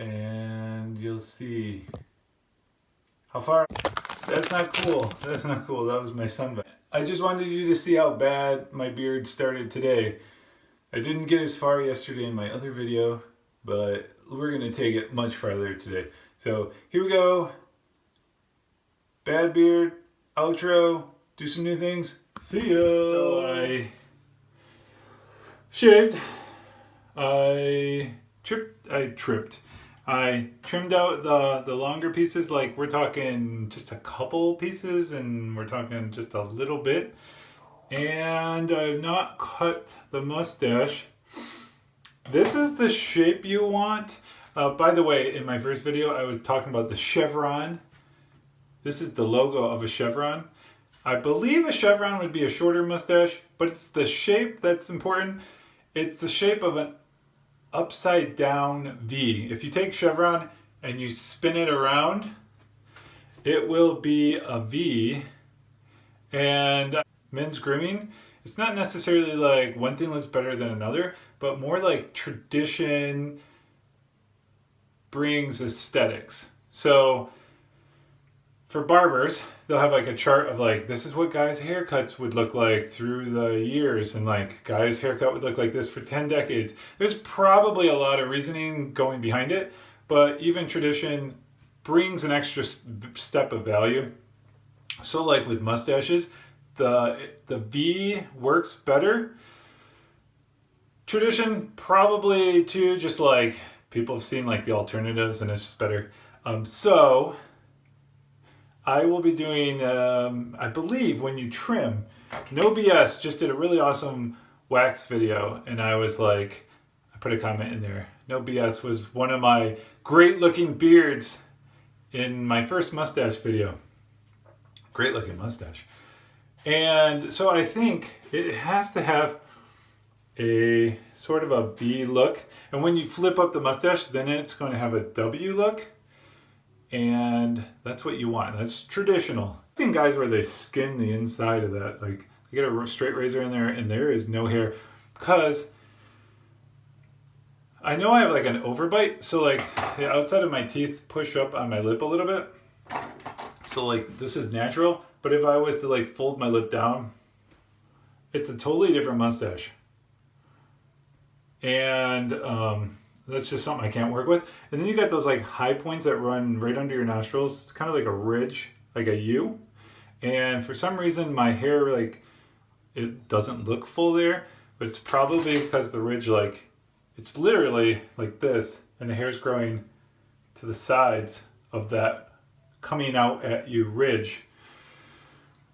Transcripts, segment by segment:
and you'll see how far. That's not cool. That's not cool. That was my sunburn. I just wanted you to see how bad my beard started today. I didn't get as far yesterday in my other video, but we're going to take it much farther today. So here we go. Bad beard, outro, do some new things. See ya. So I shaved. I trimmed out the longer pieces, like we're talking just a couple pieces and we're talking just a little bit. And I've not cut the mustache. This is the shape you want. By the way, in my first video, I was talking about the chevron. This is the logo of a chevron. I believe a chevron would be a shorter mustache, but it's the shape that's important. It's the shape of an upside down V. If you take chevron and you spin it around, it will be a V. And men's grooming, it's not necessarily like one thing looks better than another, but more like tradition brings aesthetics. So for barbers, they'll have like a chart of like, this is what guys' haircuts would look like through the years, and like guys' haircut would look like this for 10 decades. There's probably a lot of reasoning going behind it, but even tradition brings an extra step of value. So like with mustaches, the V works better. Tradition probably too, just like people have seen like the alternatives and it's just better. So I will be doing, I believe when you trim, No BS just did a really awesome wax video, and I was like, I put a comment in there. No BS was one of my great looking beards in my first mustache video. Great looking mustache. And so I think it has to have a sort of a V look. And when you flip up the mustache, then it's going to have a W look. And that's what you want. That's traditional. I've seen guys where they skin the inside of that. Like they get a straight razor in there and there is no hair. Because I know I have like an overbite. So like the outside of my teeth push up on my lip a little bit. So like this is natural. But if I was to like fold my lip down, it's a totally different mustache. And that's just something I can't work with. And then you got those like high points that run right under your nostrils. It's kind of like a ridge, like a U. And for some reason my hair, like, it doesn't look full there, but it's probably because the ridge, like, it's literally like this, and the hair's growing to the sides of that coming out at you ridge.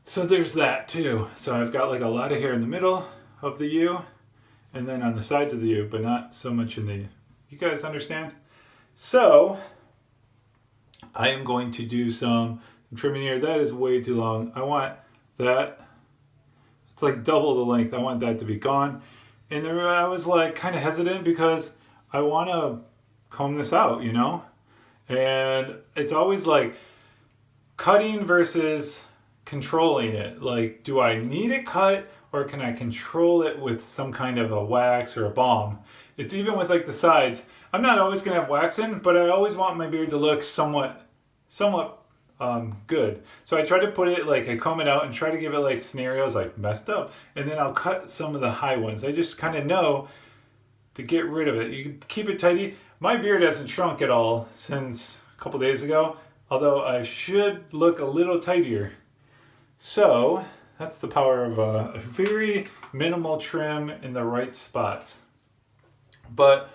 So there's that too. So I've got like a lot of hair in the middle of the U, and then on the sides of the U, but not so much in the, you guys understand? So I am going to do some trimming here. That is way too long. I want that, it's like double the length. I want that to be gone. And there, I was like kind of hesitant because I want to comb this out, you know? And it's always like cutting versus controlling it. Like, do I need it cut or can I control it with some kind of a wax or a balm? It's even with like the sides. I'm not always gonna have wax in, but I always want my beard to look somewhat good. So I try to put it like, I comb it out and try to give it like scenarios like messed up, and then I'll cut some of the high ones. I just kind of know to get rid of it. You can keep it tidy. My beard hasn't shrunk at all since a couple days ago, although I should look a little tidier. So that's the power of a very minimal trim in the right spots. But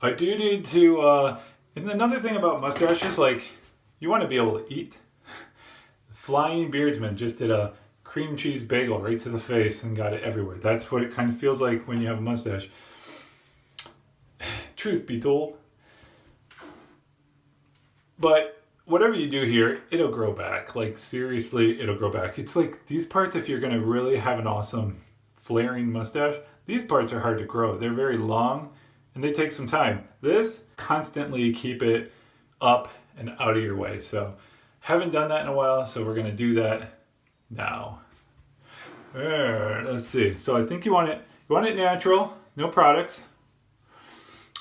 I do need to, and another thing about mustaches, like, you want to be able to eat. Flying Beardsman just did a cream cheese bagel right to the face and got it everywhere. That's what it kind of feels like when you have a mustache. Truth be told. But whatever you do here, it'll grow back. Like, seriously, it'll grow back. It's like these parts, if you're going to really have an awesome flaring mustache, these parts are hard to grow. They're very long and they take some time. This, constantly keep it up and out of your way. So haven't done that in a while, so we're going to do that now. Let's see. So I think you want it natural, no products.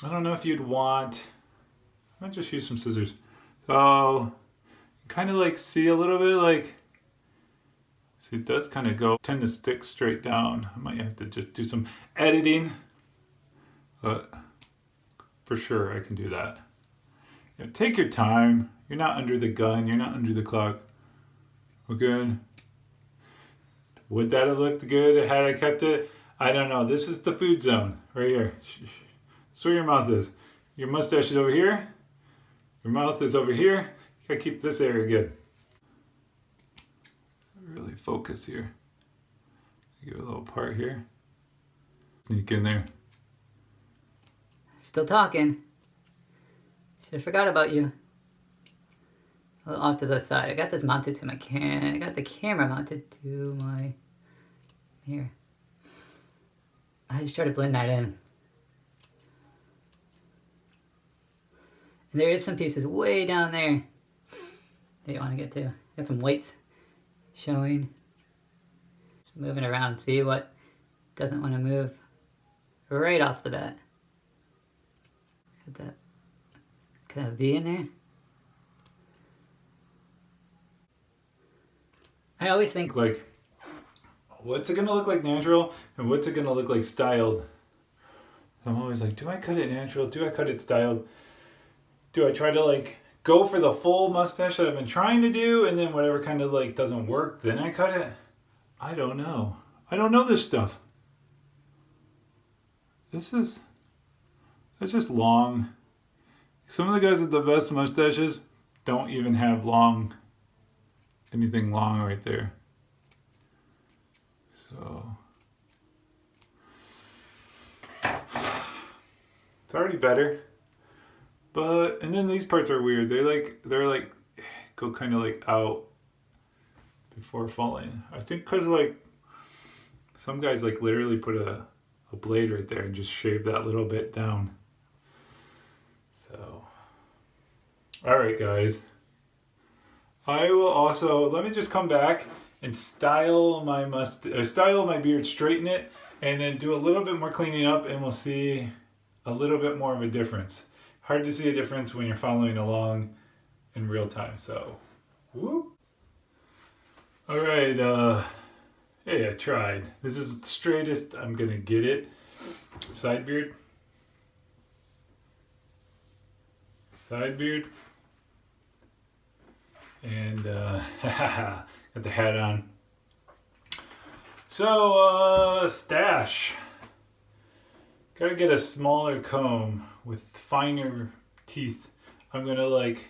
I don't know if you'd want, I'll just use some scissors. So kind of like see a little bit like, see it does kind of tend to stick straight down. I might have to just do some editing, but for sure I can do that. You know, take your time. You're not under the gun. You're not under the clock. Okay. Would that have looked good had I kept it? I don't know. This is the food zone right here. That's where your mouth is. Your mustache is over here. Your mouth is over here. You gotta keep this area good. Really focus here. Give a little part here. Sneak in there. Still talking. Should have forgot about you. A little off to the side. I got this mounted to my I got the camera mounted to my... Here. I just try to blend that in. And there is some pieces way down there that you want to get to. Got some whites showing. Just moving around. See what doesn't want to move right off the bat. Got that kind of V in there. I always think like, what's it gonna look like natural and what's it gonna look like styled? I'm always like, do I cut it natural? Do I cut it styled? Do I try to like go for the full mustache that I've been trying to do and then whatever kind of like doesn't work, then I cut it? I don't know. I don't know this stuff. That's just long. Some of the guys with the best mustaches don't even have anything long right there. So it's already better. But and then these parts are weird. They're like go kind of like out before falling. I think because like some guys like literally put a blade right there and just shave that little bit down. So all right, guys. I will also let me just come back and style my beard, straighten it, and then do a little bit more cleaning up, and we'll see a little bit more of a difference. Hard to see a difference when you're following along in real time. So, whoop. All right, hey, I tried. This is the straightest I'm gonna get it. Side beard. And got the hat on. So Stache. Gotta get a smaller comb with finer teeth. I'm gonna like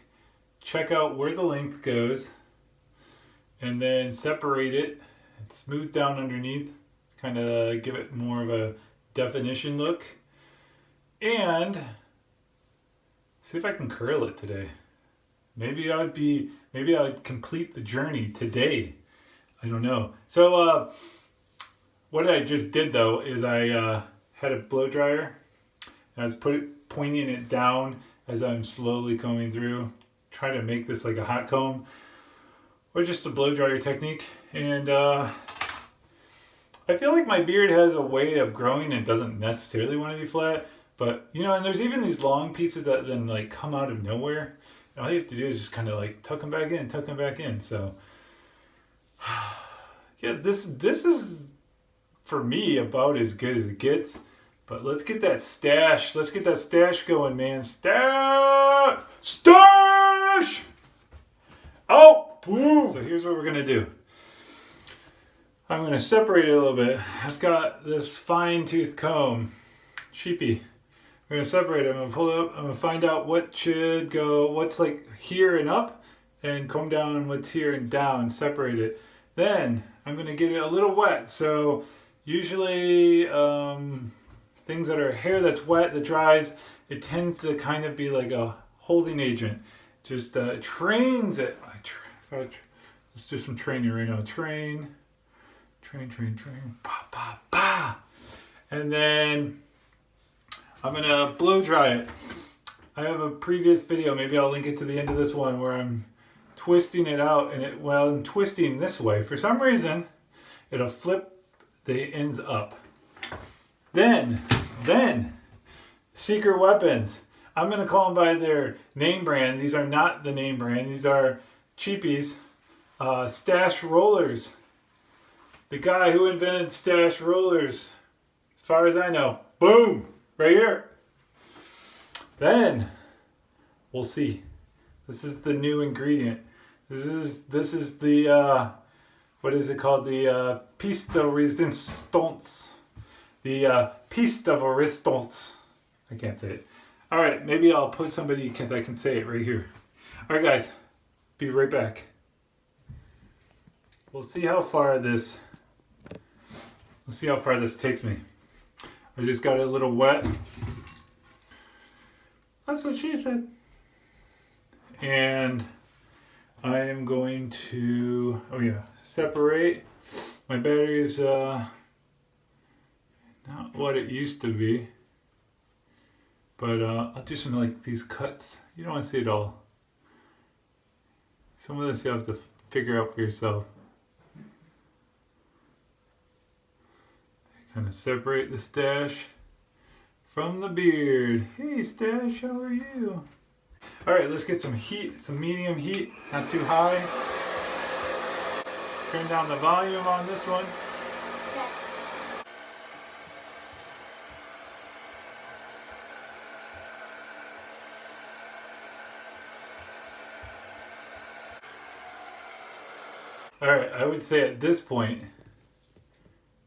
check out where the length goes and then separate it and smooth down underneath, kind of give it more of a definition look, and see if I can curl it today. Maybe I would complete the journey today. I don't know. So what I just did though is I had a blow dryer and I was pointing it down as I'm slowly combing through, trying to make this like a hot comb or just a blow dryer technique. And I feel like my beard has a way of growing and doesn't necessarily want to be flat, but you know, and there's even these long pieces that then like come out of nowhere. All you have to do is just kind of like tuck them back in. So yeah, this is for me about as good as it gets. But let's get that stash. Let's get that stash going, man. Stache! Oh, boom! So here's what we're gonna do. I'm gonna separate it a little bit. I've got this fine tooth comb, sheepy. We're gonna separate it. I'm gonna pull it up. I'm gonna find out what should go, what's like here and up, and comb down what's here and down. Separate it. Then I'm gonna get it a little wet. So usually things that are hair that's wet, that dries, it tends to kind of be like a holding agent. Just trains it. Let's do some training right now. Train. Ba, ba, ba. And then I'm gonna blow dry it. I have a previous video, maybe I'll link it to the end of this one, where I'm twisting it out, and while I'm twisting this way, for some reason, it'll flip the ends up. Then, secret weapons. I'm going to call them by their name brand. These are not the name brand. These are cheapies. Stache Rollers. The guy who invented Stache Rollers, as far as I know. Boom! Right here. Then, we'll see. This is the new ingredient. This is the, what is it called? The piece de resistance. The piece de resistance. I can't say it. Alright, maybe I'll put somebody that can say it right here. Alright guys, be right back. We'll see how far this takes me. I just got it a little wet. That's what she said. And I am going to, separate. My battery's not what it used to be. But I'll do some like these cuts. You don't want to see it all. Some of this you have to figure out for yourself. Kind of separate the stache from the beard. Hey Stache, how are you? Alright, let's get some heat, some medium heat, not too high. Turn down the volume on this one. Alright, I would say at this point,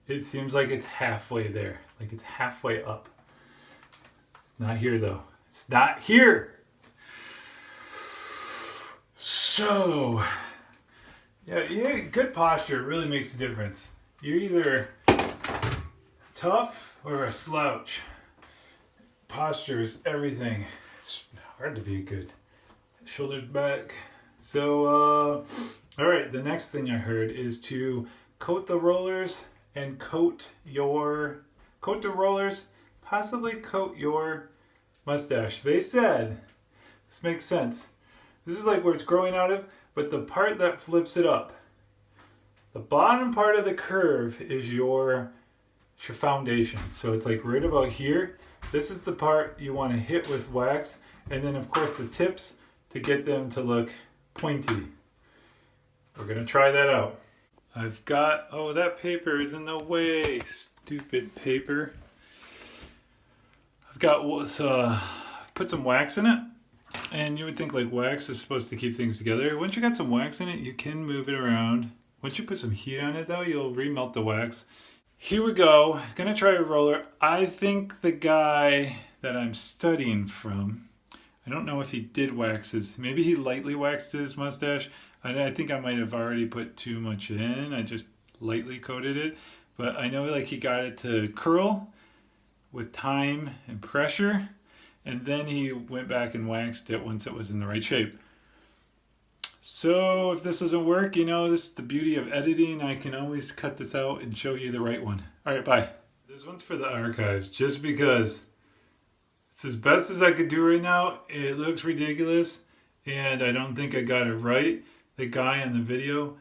it seems like it's halfway there. Like it's halfway up. Not here though. It's not here! So, yeah, good posture really makes a difference. You're either tough or a slouch. Posture is everything. It's hard to be good. Shoulders back. So, alright, the next thing I heard is to coat the rollers and coat the rollers, possibly coat your mustache. They said, this makes sense. This is like where it's growing out of, but the part that flips it up, the bottom part of the curve is your foundation. So it's like right about here. This is the part you want to hit with wax, and then of course the tips to get them to look pointy. We're going to try that out. I've got, oh, that paper is in the way. Stupid paper. I've got, put some wax in it. And you would think like wax is supposed to keep things together. Once you got some wax in it, you can move it around. Once you put some heat on it though, you'll remelt the wax. Here we go. Gonna try a roller. I think the guy that I'm studying from, I don't know if he did waxes. Maybe he lightly waxed his mustache. I think I might have already put too much in. I just lightly coated it. But I know like he got it to curl with time and pressure. And then he went back and waxed it once it was in the right shape. So if this doesn't work, you know, this is the beauty of editing. I can always cut this out and show you the right one. All right, bye. This one's for the archives, just because it's as best as I could do right now. It looks ridiculous, and I don't think I got it right. The guy in the video,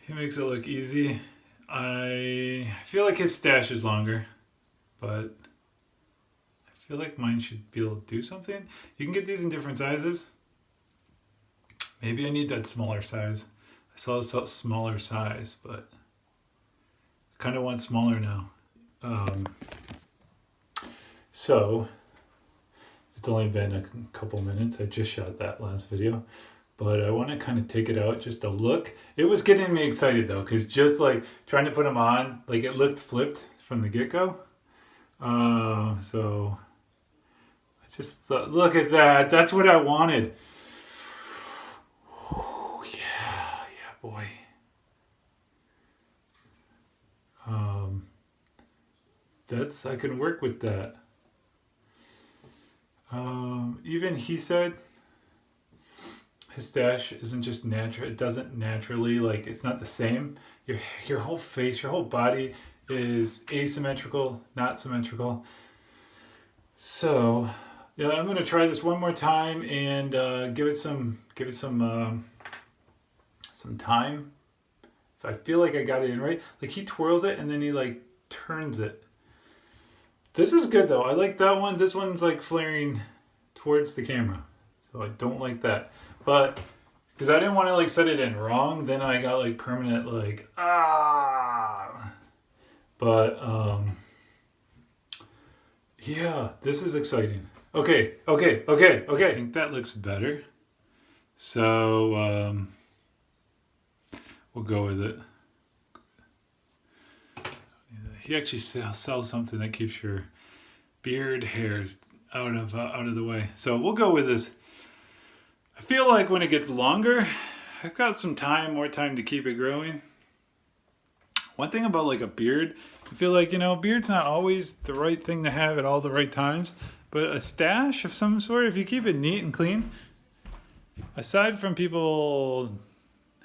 he makes it look easy. I feel like his stash is longer, but I feel like mine should be able to do something. You can get these in different sizes. Maybe I need that smaller size. I saw a smaller size, but I kind of want smaller now. So it's only been a couple minutes. I just shot that last video, but I want to kind of take it out just to look. It was getting me excited though, because just like trying to put them on, like it looked flipped from the get-go. So I just thought, look at that. That's what I wanted. Ooh, yeah, boy. I can work with that. Even he said his stash isn't just natural. It doesn't naturally, like, it's not the same. Your whole face, your whole body is asymmetrical, not symmetrical. So, yeah, I'm gonna try this one more time and give it some time. If I feel like I got it in right, like he twirls it and then he like turns it. This is good though. I like that one. This one's like flaring towards the camera. So I don't like that. But because I didn't want to like set it in wrong, then I got like permanent like But yeah, this is exciting. Okay. I think that looks better. So we'll go with it. He actually sells something that keeps your beard hairs out of the way. So we'll go with this. I feel like when it gets longer, I've got some time, more time to keep it growing. One thing about like a beard, I feel like, you know, beard's not always the right thing to have at all the right times, but a stash of some sort, if you keep it neat and clean, aside from people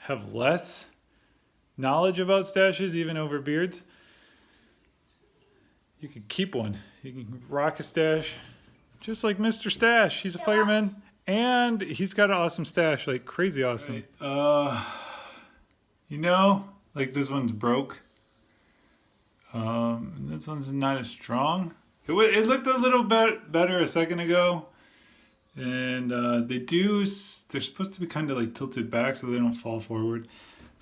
have less knowledge about stashes, even over beards, you can keep one. You can rock a stash, just like Mr. Stache. He's a fireman, and he's got an awesome stash, like crazy awesome. Right. You know, like this one's broke. This one's not as strong. It looked a little bit better a second ago, and they're supposed to be kind of like tilted back so they don't fall forward.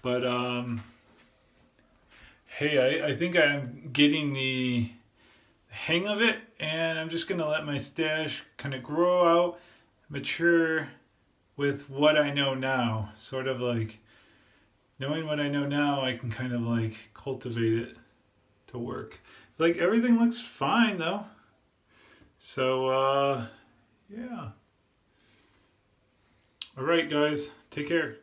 But hey, I think I'm getting the hang of it, and I'm just gonna let my stash kind of grow out, mature with what I know now. Sort of like knowing what I know now, I can kind of like cultivate it to work. Like everything looks fine though. So yeah. All right, guys, take care.